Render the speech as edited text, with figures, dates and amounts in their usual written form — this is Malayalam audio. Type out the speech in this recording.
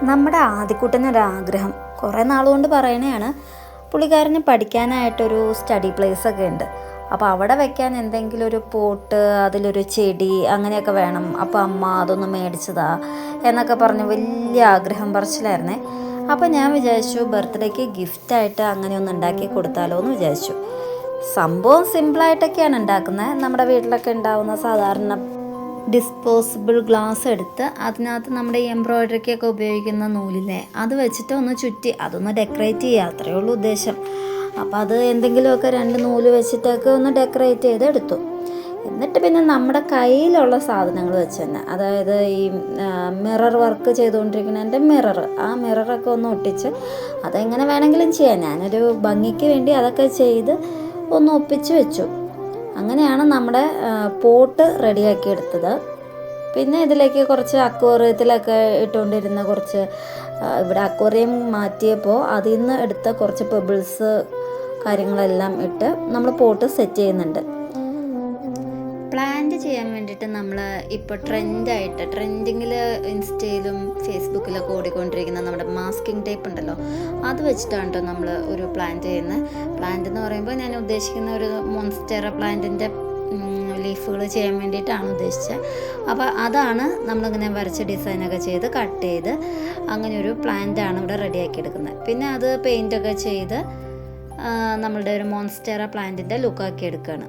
നമ്മുടെ ആദ്യക്കുട്ടനൊരാഗ്രഹം കുറേ നാളുകൊണ്ട് പറയണതാണ്. പുള്ളിക്കാരന് പഠിക്കാനായിട്ടൊരു സ്റ്റഡി പ്ലേസൊക്കെ ഉണ്ട്. അപ്പോൾ അവിടെ വെക്കാൻ എന്തെങ്കിലും ഒരു പോട്ട്, അതിലൊരു ചെടി അങ്ങനെയൊക്കെ വേണം. അപ്പോൾ അമ്മ അതൊന്ന് മേടിച്ചതാ എന്നൊക്കെ പറഞ്ഞ് വലിയ ആഗ്രഹം പറച്ചിലായിരുന്നേ. അപ്പോൾ ഞാൻ വിചാരിച്ചു ബർത്ത്ഡേക്ക് ഗിഫ്റ്റായിട്ട് അങ്ങനെ ഒന്ന് ഉണ്ടാക്കി കൊടുത്താലോ എന്ന് വിചാരിച്ചു. സംഭവം സിമ്പിളായിട്ടൊക്കെയാണ് ഉണ്ടാക്കുന്നത്. നമ്മുടെ വീട്ടിലൊക്കെ ഉണ്ടാവുന്ന സാധാരണ ഡിസ്പോസിബിൾ ഗ്ലാസ് എടുത്ത് അതിനകത്ത് നമ്മുടെ ഈ എംബ്രോയ്ഡറിക്കൊക്കെ ഉപയോഗിക്കുന്ന നൂലില്ലേ, അത് വെച്ചിട്ട് ഒന്ന് ചുറ്റി അതൊന്ന് ഡെക്കറേറ്റ് ചെയ്യുക, അത്രയേ ഉള്ളൂ ഉദ്ദേശം. അപ്പോൾ അത് എന്തെങ്കിലുമൊക്കെ രണ്ട് നൂല് വെച്ചിട്ടൊക്കെ ഒന്ന് ഡെക്കറേറ്റ് ചെയ്തെടുത്തു. എന്നിട്ട് പിന്നെ നമ്മുടെ കയ്യിലുള്ള സാധനങ്ങൾ വെച്ച് തന്നെ, അതായത് ഈ മിറർ വർക്ക് ചെയ്തുകൊണ്ടിരിക്കുന്നതിൻ്റെ ആ മിററൊക്കെ ഒന്ന് ഒട്ടിച്ച് അതെങ്ങനെ വേണമെങ്കിലും ചെയ്യാം. ഞാനൊരു ഭംഗിക്ക് വേണ്ടി അതൊക്കെ ചെയ്ത് ഒന്ന് ഒപ്പിച്ച് വെച്ചു. അങ്ങനെയാണ് നമ്മുടെ പോട്ട് റെഡിയാക്കി എടുത്തത്. പിന്നെ ഇതിലേക്ക് കുറച്ച് അക്വേറിയത്തിലൊക്കെ ഇട്ടുകൊണ്ടിരുന്ന കുറച്ച്, ഇവിടെ അക്വേറിയം മാറ്റിയപ്പോൾ അതിൽ നിന്ന് എടുത്ത കുറച്ച് പെബിൾസ് കാര്യങ്ങളെല്ലാം ഇട്ട് നമ്മൾ പോട്ട് സെറ്റ് ചെയ്യുന്നുണ്ട്. പ്ലാന്റ് ചെയ്യാൻ വേണ്ടിയിട്ട് നമ്മൾ ഇപ്പോൾ ട്രെൻഡിങ്ങിൽ ഇൻസ്റ്റയിലും ഫേസ്ബുക്കിലൊക്കെ ഓടിക്കൊണ്ടിരിക്കുന്ന നമ്മുടെ മാസ്കിംഗ് ടേപ്പ് ഉണ്ടല്ലോ, അത് വെച്ചിട്ടാണ് കേട്ടോ നമ്മൾ ഒരു പ്ലാന്റ് ചെയ്യുന്നത്. പ്ലാന്റ് എന്ന് പറയുമ്പോൾ ഞാൻ ഉദ്ദേശിക്കുന്ന ഒരു മോൺസ്റ്റെറ പ്ലാന്റിൻ്റെ ലീഫുകൾ ചെയ്യാൻ വേണ്ടിയിട്ടാണ് ഉദ്ദേശിച്ചത്. അപ്പോൾ അതാണ് നമ്മളിങ്ങനെ വരച്ച് ഡിസൈനൊക്കെ ചെയ്ത് കട്ട് ചെയ്ത് അങ്ങനെ ഒരു പ്ലാന്റാണ് ഇവിടെ റെഡിയാക്കി എടുക്കുന്നത്. പിന്നെ അത് പെയിൻറ്റൊക്കെ ചെയ്ത് നമ്മളുടെ ഒരു മോൺസ്റ്റെറ പ്ലാന്റിൻ്റെ ലുക്കാക്കി എടുക്കുകയാണ്.